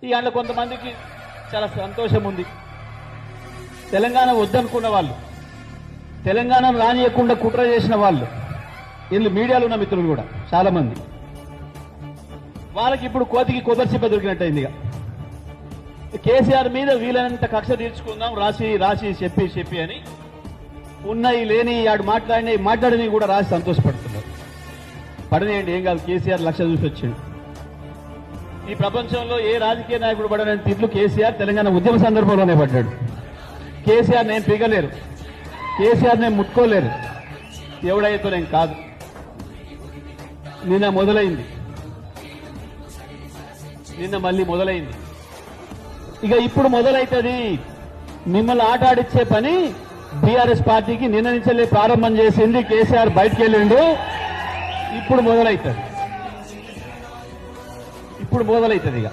ఈ అందులో కొంతమందికి చాలా సంతోషం ఉంది. తెలంగాణ వద్దనుకున్న వాళ్ళు, తెలంగాణను రానియకుండా కుట్ర చేసిన వాళ్ళు, వీళ్ళు మీడియాలో ఉన్న మిత్రులు కూడా చాలా మంది, వాళ్ళకి ఇప్పుడు కోతికి కుదర్చిప్ప దొరికినట్టయింది. కేసీఆర్ మీద వీలైనంత కక్ష తీర్చుకుందాం, రాసి చెప్పి అని ఉన్నాయి లేని ఆడు మాట్లాడినవి కూడా రాసి సంతోషపడుతున్నారు. పడనేయండి, ఏం కాదు. కేసీఆర్ లక్ష చూసి వచ్చిండు. ఈ ప్రపంచంలో ఏ రాజకీయ నాయకుడు పడని తిట్లు కేసీఆర్ తెలంగాణ ఉద్యమ సందర్భంలోనే పడ్డాడు. కేసీఆర్ నేను పిగలేరు, కేసీఆర్ నేను ముట్టుకోలేరు, ఎవడైతే నేను కాదు. నిన్న మొదలైంది, నిన్న మళ్ళీ మొదలైంది. ఇక ఇప్పుడు మొదలైతుంది. మిమ్మల్ని ఆట ఆడిచ్చే పని బీఆర్ఎస్ పార్టీకి నిన్న నుంచే ప్రారంభం చేసింది. కేసీఆర్ బయటకు వెళ్ళిండు. ఇప్పుడు మొదలైతుంది ఇక